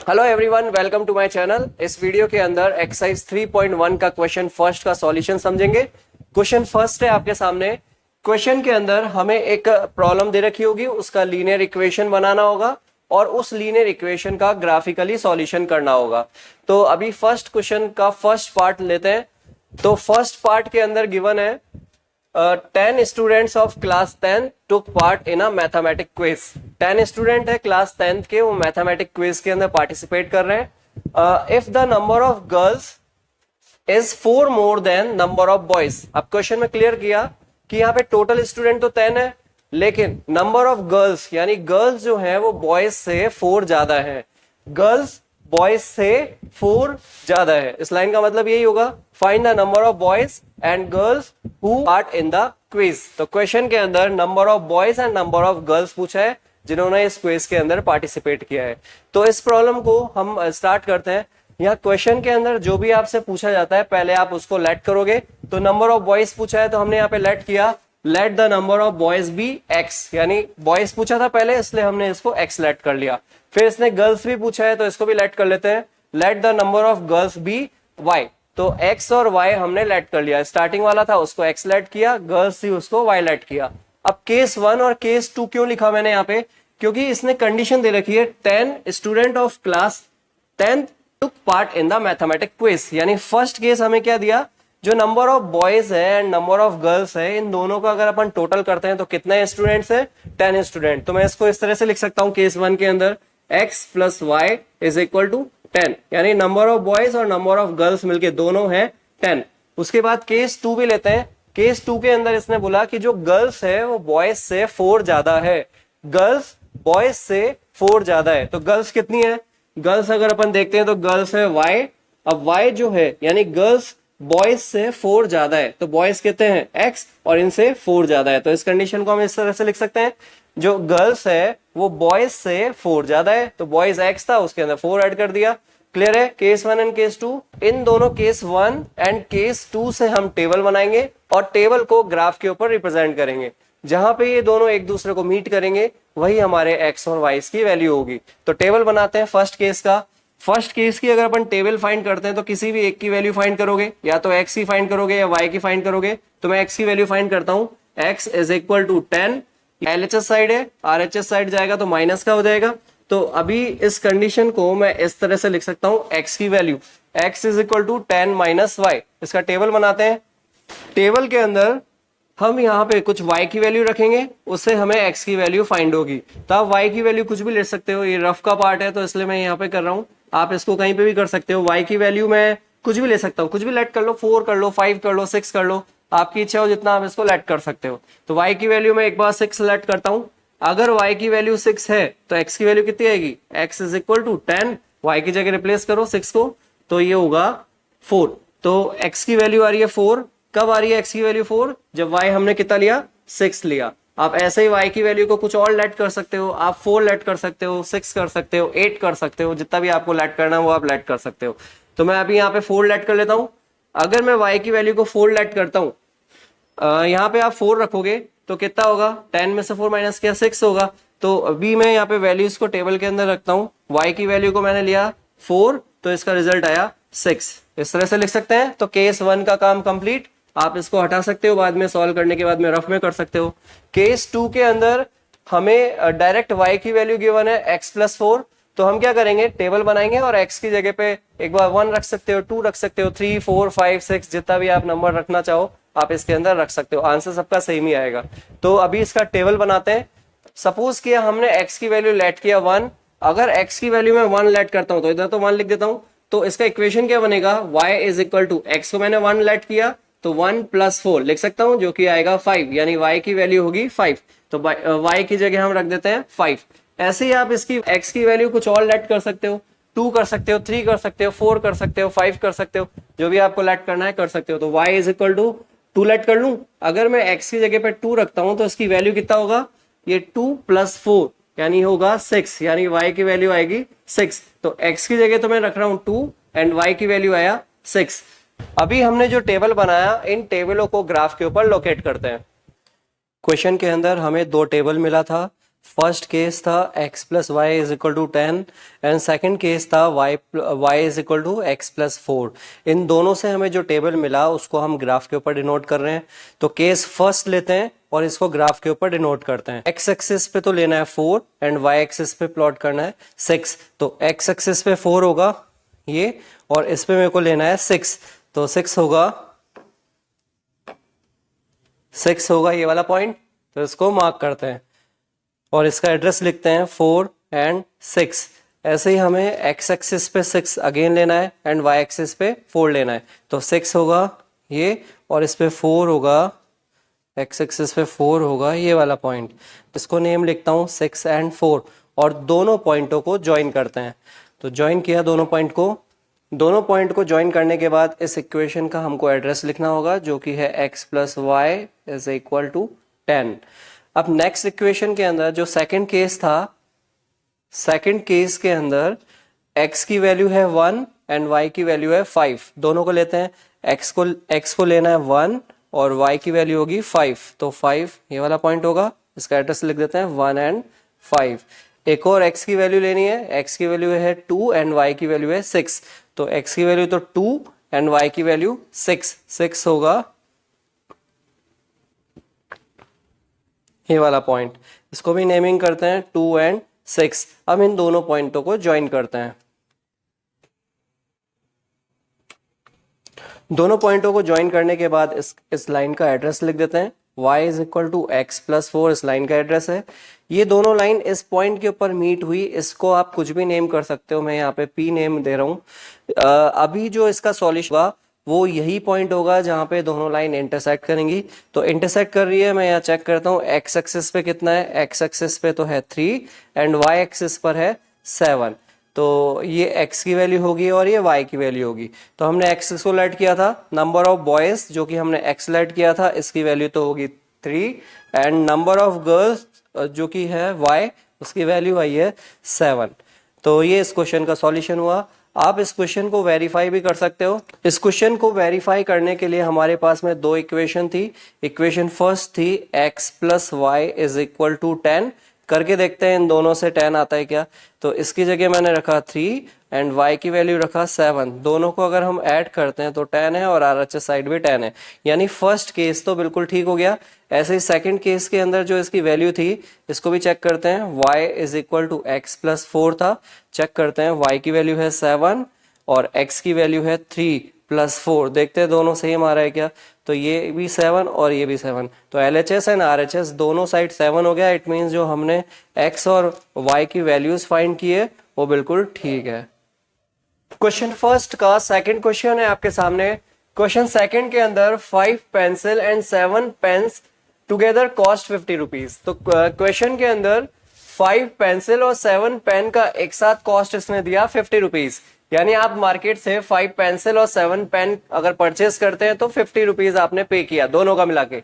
Hello everyone, welcome to my channel. इस video के अंदर एक्सरसाइज 3.1 का क्वेश्चन फर्स्ट का सॉल्यूशन समझेंगे। क्वेश्चन फर्स्ट है आपके सामने। क्वेश्चन के अंदर हमें एक प्रॉब्लम दे रखी होगी, उसका लीनियर इक्वेशन बनाना होगा और उस लीनियर इक्वेशन का ग्राफिकली सॉल्यूशन करना होगा। तो अभी फर्स्ट क्वेश्चन का फर्स्ट पार्ट लेते हैं। तो फर्स्ट पार्ट के अंदर गिवन है 10 students of class 10 took part in a mathematic quiz. 10 student है क्लास 10th के, वो मैथमेटिक क्विज के अंदर पार्टिसिपेट कर रहे हैं। If the number of girls is 4 more than number of boys. अब क्वेश्चन में क्लियर किया कि यहाँ पे टोटल स्टूडेंट तो 10 है, लेकिन नंबर ऑफ गर्ल्स यानी गर्ल्स जो है वो बॉयज से 4 ज्यादा है। गर्ल्स बॉयज से 4 ज्यादा है। इस लाइन का मतलब यही होगा, find the number of boys and girls who part in the quiz. तो क्वेश्चन के अंदर number of boys and number of girls पूछा है जिन्होंने इस क्विज के अंदर पार्टिसिपेट किया है। तो इस प्रॉब्लम को हम स्टार्ट करते हैं। यहाँ क्वेश्चन के अंदर जो भी आपसे पूछा जाता है पहले आप उसको लेट करोगे। तो नंबर ऑफ बॉयज पूछा है तो हमने यहाँ पे लेट किया, let the number of boys be x, यानी बॉयज पूछा था पहले इसलिए हमने इसको एक्स लेट कर लिया। फिर इसने गर्ल्स भी पूछा है तो इसको भी लेट कर लेते हैं, let the number of girls be y. तो एक्स और वाई हमने लेट कर लिया। स्टार्टिंग वाला था उसको एक्स लेट किया, गर्ल्स थी उसको वाई लेट किया। अब केस 1 और केस 2 क्यों लिखा मैंने यहाँ पे, क्योंकि इसने कंडीशन दे रखी है 10 student of class 10 took part in the mathematic quiz. यानी फर्स्ट केस हमें क्या दिया, जो नंबर ऑफ बॉयज है एंड नंबर ऑफ गर्ल्स है इन दोनों का अगर अपन टोटल करते हैं तो कितने स्टूडेंट्स है, 10 स्टूडेंट। तो मैं इसको इस तरह से लिख सकता हूं केस 1 के अंदर x plus y is equal to 10, यानी नंबर ऑफ बॉयज और नंबर ऑफ गर्ल्स मिलके दोनों है 10। उसके बाद केस 2 भी लेते हैं। केस 2 के अंदर इसने बोला कि जो गर्ल्स है वो बॉयज से 4 ज्यादा है। गर्ल्स बॉयज से 4 ज्यादा है। तो गर्ल्स कितनी है, गर्ल्स अगर अपन देखते हैं तो गर्ल्स है y। अब y जो है यानी गर्ल्स बॉयज से 4 ज्यादा है, तो बॉयज कितने हैं x और इनसे 4 ज्यादा है। तो इस कंडीशन को हम इस तरह से लिख सकते हैं, जो गर्ल्स है वो बॉयज से 4 ज्यादा है, तो बॉयज x था उसके अंदर 4 ऐड कर दिया। क्लियर है। केस 1 एंड केस 2, इन दोनों केस 1 एंड केस 2 से हम टेबल बनाएंगे और टेबल को ग्राफ के ऊपर रिप्रेजेंट करेंगे। जहां पे ये दोनों एक दूसरे को मीट करेंगे वही हमारे x और y की वैल्यू होगी। तो टेबल बनाते हैं फर्स्ट केस का। फर्स्ट केस की अगर अपन टेबल फाइंड करते हैं तो किसी भी एक की वैल्यू फाइंड करोगे, या तो x की फाइंड करोगे या y की फाइंड करोगे। तो मैं x की वैल्यू फाइंड करता हूं, x is equal to 10। LHS side है, RHS साइड जाएगा तो माइनस का हो जाएगा। तो अभी इस कंडीशन को मैं इस तरह से लिख सकता हूं, x की value x is equal to 10 minus y। इसका टेबल बनाते हैं। टेबल के अंदर हम यहाँ पे कुछ y की वैल्यू रखेंगे, उससे हमें x की वैल्यू फाइंड होगी। तो आप y की वैल्यू कुछ भी ले सकते हो, ये रफ का पार्ट है तो इसलिए मैं यहाँ पे कर रहा हूँ, आप इसको कहीं पे भी कर सकते हो। y की वैल्यू मैं कुछ भी ले सकता हूँ, कुछ भी लेट कर लो, 4 कर लो, 5 कर लो, 6 कर लो, आपकी इच्छा हो जितना आप इसको लेट कर सकते हो। तो y की वैल्यू मैं एक बार 6 लेट करता हूँ। अगर y की वैल्यू 6 है तो x की वैल्यू कितनी आएगी, x is equal to 10, y की जगह रिप्लेस करो 6 को तो ये होगा 4। तो x की वैल्यू आ रही है 4। कब आ रही है x की वैल्यू 4, जब y हमने कितना लिया, 6 लिया। आप ऐसे ही y की वैल्यू को कुछ और लेट कर सकते हो, आप 4 लेट कर सकते हो, 6 कर सकते हो, 8 कर सकते हो, जितना भी आपको लेट करना है वो आप लेट कर सकते हो। तो मैं अभी यहाँ पे 4 लेट कर लेता हूं। अगर मैं y की वैल्यू को 4 लेट करता हूं, यहाँ पे आप 4 रखोगे तो कितना होगा, 10 में से 4 माइनस किया 6 होगा। तो अभी मैं यहाँ पे वैल्यूज को टेबल के अंदर रखता हूँ। y की वैल्यू को मैंने लिया 4 तो इसका रिजल्ट आया 6। इस तरह से लिख सकते हैं। तो केस 1 का काम कंप्लीट। आप इसको हटा सकते हो, बाद में सॉल्व करने के बाद में रफ में कर सकते हो। केस 2 के अंदर हमें डायरेक्ट y की वैल्यू गिवन है x प्लस 4। तो हम क्या करेंगे, टेबल बनाएंगे और x की जगह पे एक बार 1 रख सकते हो, 2 रख सकते हो, 3 4 5 6 जितना भी आप नंबर रखना चाहो आप इसके अंदर रख सकते हो। आंसर सबका सेम ही आएगा। तो अभी इसका टेबल बनाते हैं। सपोज किया हमने x की वैल्यू लेट किया 1। अगर x की वैल्यू में 1 लेट करता हूं तो इधर तो 1 लिख देता हूं। तो इसका इक्वेशन क्या बनेगा, y is equal to x को मैंने 1 लेट किया तो 1 प्लस 4 लिख सकता हूं, जो कि आएगा 5, यानी y की वैल्यू होगी 5। तो y की जगह हम रख देते हैं 5। ऐसे ही आप इसकी x की वैल्यू कुछ और लेट कर सकते हो, 2 कर सकते हो, 3 कर सकते हो, 4 कर सकते हो, 5 कर सकते हो, जो भी आपको लेट करना है कर सकते हो। तो y is equal to 2 let कर लूं। अगर मैं x की जगह पे 2 रखता हूं तो इसकी वैल्यू कितना होगा, ये 2 प्लस 4 यानी होगा 6, यानी y की वैल्यू आएगी 6। तो x की जगह तो मैं रख रहा हूं 2 एंड y की वैल्यू आया 6। अभी हमने जो टेबल बनाया इन टेबलों को ग्राफ के ऊपर लोकेट करते हैं। क्वेश्चन के अंदर हमें 2 टेबल मिला था। फर्स्ट केस था x plus y is equal to 10 and second case था y is equal to x plus 4। इन दोनों से हमें जो टेबल मिला उसको हम ग्राफ के ऊपर डिनोट कर रहे हैं। तो केस फर्स्ट लेते हैं और इसको ग्राफ के ऊपर डिनोट करते हैं। x एक्सिस पे तो लेना है 4 एंड y एक्सिस पे प्लॉट करना है 6। तो x एक्सिस पे 4 होगा ये, और इस पे मेरे को लेना है 6, तो 6 होगा ये वाला पॉइंट। तो इसको मार्क करते हैं और इसका एड्रेस लिखते हैं 4 एंड 6। ऐसे ही हमें x एक्सिस पे 6 अगेन लेना है एंड y एक्सिस पे 4 लेना है। तो 6 होगा ये, और इस पे 4 होगा, x एक्सिस पे 4 होगा ये वाला पॉइंट। इसको नेम लिखता हूँ 6 एंड 4, और दोनों पॉइंटों को ज्वाइन करते हैं। तो ज्वाइन किया दोनों पॉइंट को ज्वाइन करने के बाद इस इक्वेशन का हमको एड्रेस लिखना होगा, जो कि है x plus y is equal to 10। अब नेक्स्ट इक्वेशन के अंदर जो सेकंड केस था, सेकंड केस के अंदर x की वैल्यू है 1 एंड y की वैल्यू है 5। दोनों को लेते हैं, x को लेना है 1 और y की वैल्यू होगी 5। तो 5 ये वाला पॉइंट होगा, इसका एड्रेस लिख देते हैं 1 एंड 5। एक और x की वैल्यू लेनी है, x की वैल्यू है 2 एंड y की वैल्यू है 6। तो x की वैल्यू तो 2 एंड y की वैल्यू 6 होगा ये वाला पॉइंट। इसको भी नेमिंग करते हैं 2 एंड 6। अब इन दोनों पॉइंटों को ज्वाइन करते हैं। दोनों पॉइंटों को ज्वाइन करने के बाद इस लाइन का एड्रेस लिख देते हैं। y is equal to x plus 4 इस लाइन का एड्रेस है। ये दोनों लाइन इस पॉइंट के ऊपर मीट हुई, इसको आप कुछ भी नेम कर सकते हो, मैं यहाँ पे p नेम दे रहा हूँ। अभी जो इसका सॉल्यूशन होगा वो यही पॉइंट होगा जहां पे दोनों लाइन इंटरसेक्ट करेंगी। तो इंटरसेक्ट कर रही है, मैं यहाँ चेक करता हूँ x एक्सिस पे कितना है। x एक्सिस पे तो है 3 एंड y एक्सिस पर है 7। तो ये x की वैल्यू होगी और ये y की वैल्यू होगी। तो हमने x को लेट किया था, नंबर ऑफ बॉयज जो कि हमने x लेट किया था, इसकी वैल्यू तो होगी 3 एंड नंबर ऑफ गर्ल्स जो कि है y, उसकी वैल्यू आई है 7। तो ये इस क्वेश्चन का सॉल्यूशन हुआ। आप इस क्वेश्चन को वेरीफाई भी कर सकते हो। इस क्वेश्चन को वेरीफाई करने के लिए हमारे पास में दो इक्वेशन थी। इक्वेशन फर्स्ट थी x plus y is equal to 10। करके देखते हैं इन दोनों से 10 आता है क्या। तो इसकी जगह मैंने रखा 3 एंड y की वैल्यू रखा 7। दोनों को अगर हम ऐड करते हैं तो 10 है और RHS साइड भी 10 है, यानी फर्स्ट केस तो बिल्कुल ठीक हो गया। ऐसे ही सेकंड केस के अंदर जो इसकी वैल्यू थी, इसको भी चेक करते हैं। y is equal to x plus 4 था, चेक करते हैं y की वैल्यू है 7 और x की वैल्यू है 3 प्लस 4। देखते हैं दोनों सेम आ रहा है क्या। तो ये भी 7 और ये भी 7, तो LHS एंड RHS दोनों साइड 7 हो गया। इट मीन्स जो हमने x और y की वैल्यूज फाइंड की है वो बिल्कुल ठीक है। क्वेश्चन फर्स्ट का सेकंड क्वेश्चन है आपके सामने। क्वेश्चन सेकंड के अंदर 5 pencil and 7 pens together cost 50 rupees. तो क्वेश्चन के अंदर 5 पेंसिल और 7 पेन का एक साथ कॉस्ट इसने दिया 50 रुपीज, यानी आप मार्केट से 5 पेंसिल और 7 पेन अगर परचेस करते हैं तो 50 रुपीज आपने पे किया दोनों का मिला के।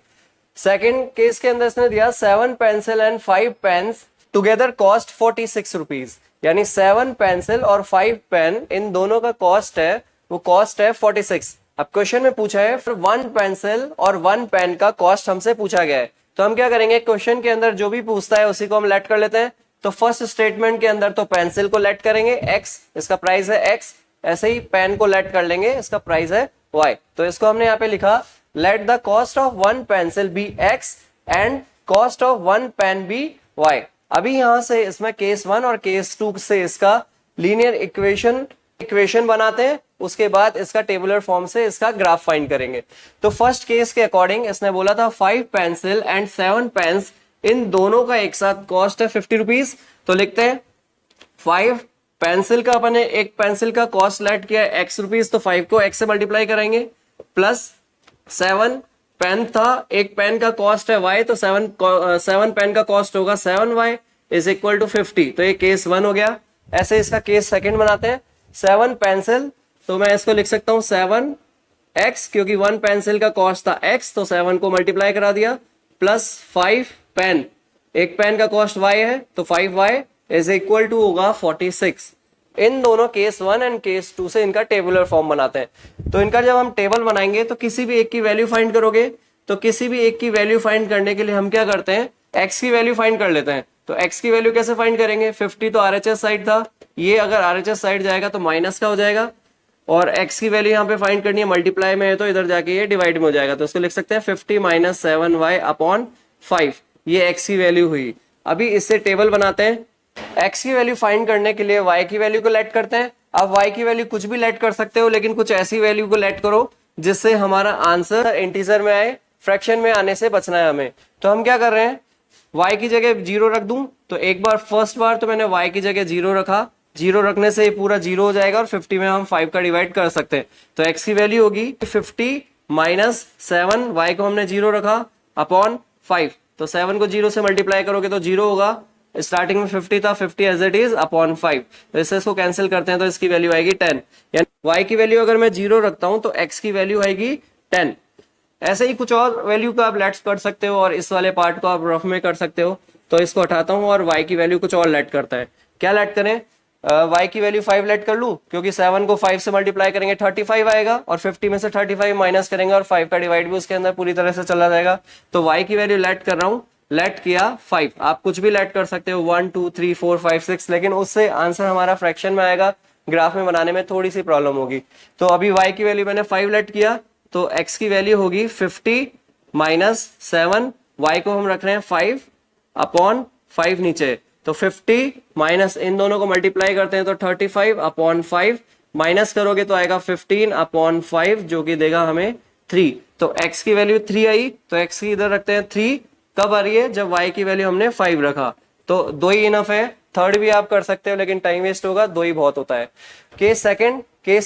सेकेंड केस के अंदर इसने दिया 7 pencil and 5 pens together cost 46 rupees, यानी 7 पेंसिल और 5 पेन इन दोनों का कॉस्ट है, वो कॉस्ट है 46। अब क्वेश्चन में पूछा है फिर 1 पेंसिल और 1 पेन का कॉस्ट हमसे पूछा गया है। तो हम क्या करेंगे, क्वेश्चन के अंदर जो भी पूछता है उसी को हम लेट कर लेते हैं। तो फर्स्ट स्टेटमेंट के अंदर तो पेंसिल को लेट करेंगे x, इसका प्राइस है x। ऐसे ही पेन को लेट कर लेंगे, इसका प्राइस है y। तो इसको हमने यहाँ पे लिखा let the cost of 1 pencil be x and cost of 1 pen be y। अभी यहां से इसमें केस 1 और केस 2 से इसका लीनियर इक्वेशन बनाते हैं, उसके बाद इसका टेबुलर फॉर्म से इसका ग्राफ फाइंड करेंगे। तो फर्स्ट केस के अकॉर्डिंग इसने बोला था 5 पेंसिल एंड 7 पेन्स इन दोनों का एक साथ कॉस्ट है 50 रुपीज। तो लिखते हैं 5 पेंसिल का, अपने एक पेंसिल का कॉस्ट लेट किया है x रुपीज, तो 5 को x से मल्टीप्लाई करेंगे, प्लस 7 पेन था, एक पेन का कॉस्ट है y, तो 7 पेन का कॉस्ट होगा 7y इज इक्वल टू 50। तो ये केस 1 हो गया। ऐसे इसका केस सेकंड बनाते हैं। 7 पेंसिल, तो मैं इसको लिख सकता हूं 7x, क्योंकि 1 पेंसिल का कॉस्ट था x, तो 7 को मल्टीप्लाई करा दिया, प्लस 5 पेन, एक पेन का कॉस्ट y है, तो 5y इज इक्वल टू होगा 46। इन दोनों केस 1 एंड केस 2 से इनका टेबुलर फॉर्म बनाते हैं। तो इनका जब हम टेबल बनाएंगे तो किसी भी एक की वैल्यू फाइंड करोगे, तो किसी भी एक की वैल्यू फाइंड करने के लिए हम क्या करते हैं, x की वैल्यू फाइंड कर लेते हैं। तो x की वैल्यू कैसे फाइंड करेंगे, 50 तो RHS साइड था, ये अगर RHS साइड जाएगा तो माइनस का हो जाएगा, और x की वैल्यू यहाँ पे फाइंड करनी है, मल्टीप्लाई में है तो इधर जाके ये डिवाइड में हो जाएगा, तो इसको लिख सकते हैं 50 माइनस 7y अपॉन 5, ये x की वैल्यू हुई। अभी इससे टेबल बनाते हैं, x की वैल्यू फाइंड करने के लिए y की वैल्यू को लेट करते हैं। आप y की वैल्यू कुछ भी लेट कर सकते हो, लेकिन कुछ ऐसी वैल्यू को लेट करो जिससे हमारा आंसर इंटीजर में आए, फ्रैक्शन में आने से बचना है हमें। तो हम क्या कर रहे हैं, y की जगह 0 रख दूं, तो एक बार फर्स्ट बार तो मैंने y की जगह 0 रखा, 0 रखने से ये पूरा 0 हो जाएगा और 50 में हम 5 का डिवाइड कर सकते हैं। तो x की वैल्यू होगी 50 माइनस 7, y को हमने 0 रखा अपॉन 5, तो 7 को 0 से मल्टीप्लाई करोगे तो 0 होगा, स्टार्टिंग में 50 था, 50 एज इट इज अपॉन 5, तो इससे इसको कैंसिल करते हैं तो इसकी वैल्यू आएगी 10, यानी y की वैल्यू अगर मैं 0 रखता हूं तो x की वैल्यू आएगी 10। ऐसे ही कुछ और वैल्यू को आप लेट कर सकते हो और इस वाले पार्ट को आप रफ में कर सकते हो। तो इसको हटाता हूं और y की वैल्यू कुछ और लेट करता है, क्या लेट करें, y की वैल्यू 5 लेट कर लूं, क्योंकि 7 को 5 से मल्टीप्लाई करेंगे 35 आएगा, और 50 में से 35 माइनस करेंगे और 5 का डिवाइड भी उसके अंदर पूरी तरह से चला जाएगा। तो y की वैल्यू लेट कर रहा हूं, लेट किया 5, आप कुछ भी लेट कर सकते हो 1 2 3 4 5 6, लेकिन उससे आंसर हमारा फ्रैक्शन में आएगा, ग्राफ में बनाने में थोड़ी सी प्रॉब्लम होगी। तो अभी y की वैल्यू मैंने 5 लेट किया, तो x की वैल्यू होगी 50 माइनस 7, y को हम रख रहे हैं 5 अपॉन 5 नीचे, तो 50 माइनस इन दोनों को मल्टीप्लाई करते हैं तो 35 अपॉन 5, माइनस करोगे तो आएगा 15 अपॉन 5 जो कि देगा हमें 3। तो x की वैल्यू 3 आई, तो x की इधर रखते हैं 3, कब आ रही है, जब y की वैल्यू हमने 5 रखा, तो 2 ही इनफ है, थर्ड भी आप कर सकते हो लेकिन टाइम वेस्ट होगा, 2 ही बहुत होता है। केस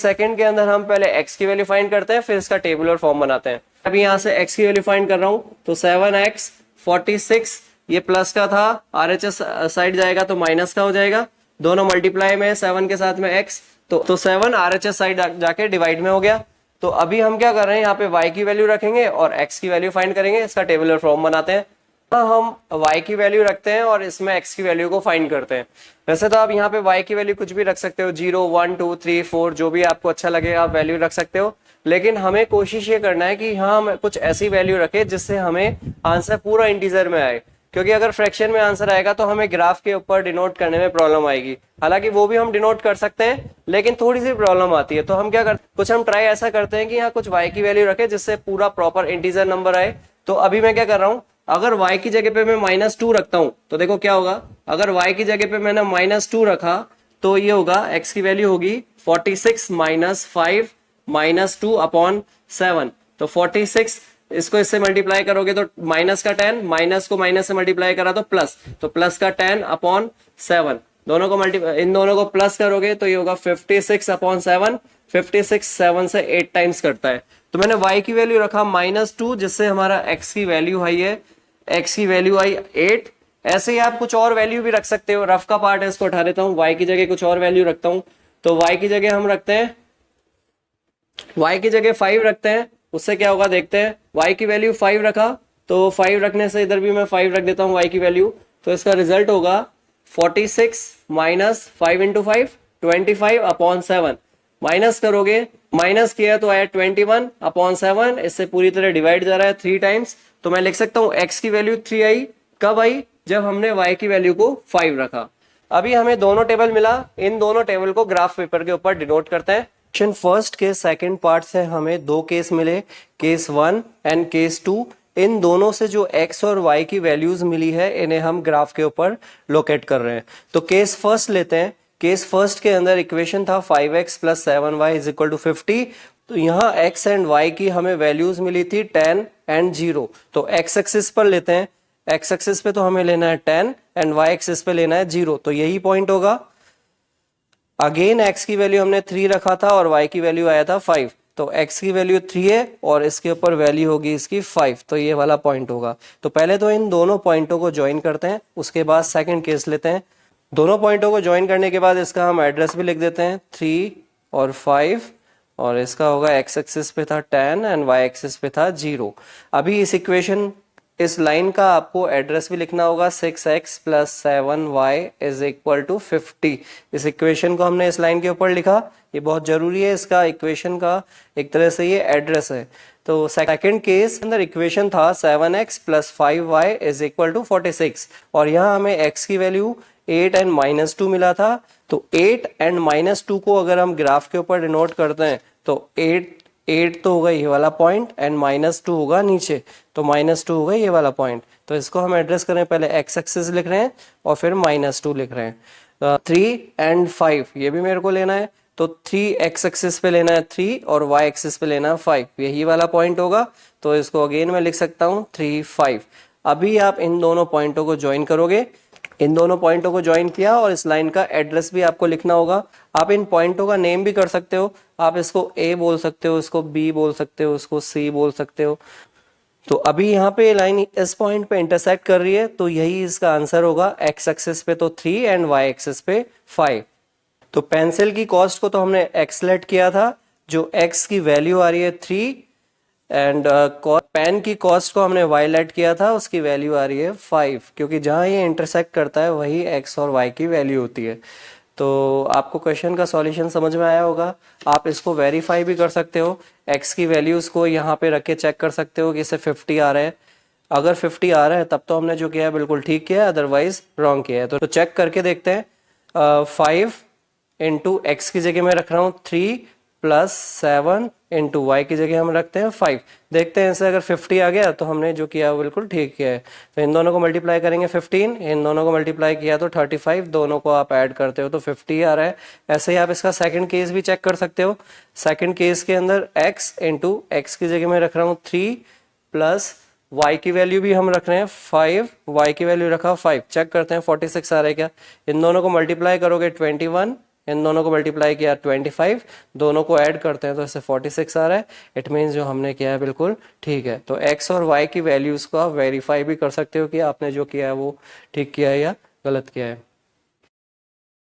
सेकंड के अंदर हम पहले x की वैल्यू फाइंड करते हैं, फिर इसका टेबुलर फॉर्म बनाते हैं। अभी यहां से x की वैल्यू फाइंड कर रहा हूं, तो 7x 46, ये प्लस का था, RHS साइड जाएगा तो माइनस का हो जाएगा, दोनों मल्टीप्लाई में 7 के साथ में x, तो 7 RHS साइड जाके डिवाइड में हो गया। तो अभी हम क्या कर रहे हैं, यहाँ पे y की वैल्यू रखेंगे और x की वैल्यू फाइंड करेंगे, इसका टेबुलर फॉर्म बनाते हैं। हम y की वैल्यू रखते हैं और इसमें x की वैल्यू को फाइंड करते हैं। वैसे तो आप यहाँ पे y की वैल्यू कुछ भी रख सकते हो, 0 1 2 3 4, जो भी आपको अच्छा लगे आप वैल्यू रख सकते हो, लेकिन हमें कोशिश ये करना है कि यहाँ हम कुछ ऐसी वैल्यू रखें जिससे हमें आंसर पूरा इंटीजर में आए, क्योंकि अगर फ्रैक्शन में आंसर आएगा तो हमें ग्राफ के ऊपर डिनोट करने में प्रॉब्लम आएगी। हालांकि वो भी हम डिनोट कर सकते हैं, लेकिन थोड़ी सी प्रॉब्लम आती है। तो हम क्या करते हैं, कुछ हम ट्राई ऐसा करते हैं कि यहाँ कुछ y की वैल्यू रखें जिससे पूरा प्रॉपर इंटीजर नंबर आए। तो अभी मैं क्या कर रहा हूँ, अगर y की जगह पे मैं -2 रखता हूं तो देखो क्या होगा, अगर y की जगह पे मैंने -2 रखा तो ये होगा, x की वैल्यू होगी 46 माइनस 5 माइनस 2 अपॉन 7, तो 46, इसको इससे मल्टीप्लाई करोगे तो माइनस का 10, माइनस को माइनस से मल्टीप्लाई करा तो प्लस, तो प्लस का 10 अपॉन 7, दोनों को इन दोनों को प्लस करोगे तो ये होगा 56 अपॉन 7, 56 7 से 8 टाइम्स करता है। तो मैंने y की वैल्यू रखा -2, जिससे हमारा x की वैल्यू आई है, x की वैल्यू आई 8। ऐसे ही आप कुछ और वैल्यू भी रख सकते हो, रफ का पार्ट है इसको उठा देता हूं, y की जगह कुछ और वैल्यू रखता हूं, तो y की जगह हम रखते हैं, y की जगह 5 रखते हैं, उससे क्या होगा देखते हैं। y की वैल्यू 5 रखा, तो 5 रखने से इधर भी मैं 5 रख देता हूं y की वैल्यू, तो इसका रिजल्ट होगा 46 माइनस 5 इंटू 5 25 अपॉन 7, माइनस करोगे, माइनस किया तो आया 21 अपॉन 7, इससे पूरी तरह डिवाइड जा रहा है 3 टाइम्स, तो मैं लिख सकता हूं x की वैल्यू 3 आई, कब आई, जब हमने y की वैल्यू को 5 रखा। अभी हमें दोनों टेबल मिला, इन दोनों टेबल को ग्राफ पेपर के ऊपर डिनोट करते हैं। क्वेश्चन फर्स्ट के सेकंड पार्ट से हमें 2 केस मिले, केस 1 एंड केस 2। इन दोनों से जो x और y की वैल्यूज मिली है इन्हें हम ग्राफ के ऊपर लोकेट कर रहे हैं। तो केस फर्स्ट लेते हैं। केस फर्स्ट के अंदर इक्वेशन था 5x plus 7y is equal to 50। तो यहाँ x एंड y की हमें वैल्यूज मिली थी 10 एंड 0। तो x एक्सिस पर लेते हैं, x एक्सिस पे तो हमें लेना है 10 एंड y एक्सिस पे लेना है 0, तो यही पॉइंट होगा। अगेन x की वैल्यू हमने 3 रखा था और y की वैल्यू आया था 5, तो x की वैल्यू 3 है और इसके ऊपर वैल्यू होगी इसकी 5, तो ये वाला पॉइंट होगा। तो पहले तो इन दोनों पॉइंटों को ज्वाइन करते हैं, उसके बाद सेकंड केस लेते हैं। दोनों पॉइंटों को ज्वाइन करने के बाद इसका हम एड्रेस भी लिख देते हैं 3 और 5, और इसका होगा x एक्सिस पे था 10 एंड y एक्सिस पे था 0। अभी इस लाइन का आपको एड्रेस भी लिखना होगा 6x + 7y = 50। इस इक्वेशन को हमने इस लाइन के ऊपर लिखा, ये बहुत जरूरी है, इसका इक्वेशन का एक तरह से ये एड्रेस है। तो सेकंड केस अंदर इक्वेशन था 7x + 5y = 46 और यहाँ हमें x की वैल्यू 8 और -2 मिला था। तो 8 और -2 को अगर हम ग्राफ के ऊपर डिनोट करते हैं तो 8 तो होगा ये वाला पॉइंट एंड -2 होगा नीचे, तो -2 होगा ये वाला पॉइंट। तो इसको हम एड्रेस करें, पहले x एक्सिस लिख रहे हैं और फिर -2 लिख रहे हैं। 3 और 5 ये भी मेरे को लेना है, तो 3 x एक्सिस पे लेना है 3 और y एक्सिस पे लेना है 5, यही वाला पॉइंट होगा। तो इसको अगेन मैं लिख सकता हूँ 3, 5। अभी आप इन दोनों पॉइंटों को ज्वाइन करोगे, इन दोनों पॉइंटों को ज्वाइन किया और इस लाइन का एड्रेस भी आपको लिखना होगा। आप इन पॉइंटों का नेम भी कर सकते हो, आप इसको A बोल सकते हो, इसको B बोल सकते हो, इसको C बोल सकते हो। तो अभी यहाँ पे लाइन इस पॉइंट पे इंटरसेक्ट कर रही है, तो यही इसका आंसर होगा। x एक्सिस पे तो 3 एंड y एक्सिस पे 5। तो पेंसिल की कॉस्ट को तो हमने x लेट किया था, जो x की वैल्यू आ रही है 3 एंड पेन की कॉस्ट को हमने y लेट किया था, उसकी वैल्यू आ रही है 5, क्योंकि जहां ये इंटरसेक्ट करता है वही x और y की वैल्यू होती है। तो आपको क्वेश्चन का सॉल्यूशन समझ में आया होगा। आप इसको वेरीफाई भी कर सकते हो, x की वैल्यूज को यहाँ पे रख के चेक कर सकते हो कि इसे 50 आ रहा है। अगर 50 आ रहा है तब तो हमने जो किया है बिल्कुल ठीक किया है, अदरवाइज रॉन्ग किया है। तो चेक करके देखते हैं। 5 इंटू एक्स की जगह मैं रख रहा हूँ 3 + 7 इंटू वाई की जगह हम रखते हैं 5। देखते हैं इससे अगर 50 आ गया तो हमने जो किया वो बिल्कुल ठीक किया है। तो इन दोनों को मल्टीप्लाई करेंगे 15, इन दोनों को मल्टीप्लाई किया तो 35, दोनों को आप ऐड करते हो तो 50 आ रहा है। ऐसे ही आप इसका सेकंड केस भी चेक कर सकते हो। सेकंड केस के अंदर x इंटू एक्स की जगह मैं रख रहा हूँ 3 + y की वैल्यू भी हम रख रहे हैं 5, y की वैल्यू रखा 5। चेक करते हैं 46 आ रहा है क्या। इन दोनों को मल्टीप्लाई करोगे 21, इन दोनों को मल्टीप्लाई किया 25, दोनों को ऐड करते हैं तो इससे 46 आ रहा है। इट मीन्स जो हमने किया है बिल्कुल ठीक है। तो x और y की वैल्यूज को आप वेरीफाई भी कर सकते हो कि आपने जो किया है वो ठीक किया है या गलत किया है।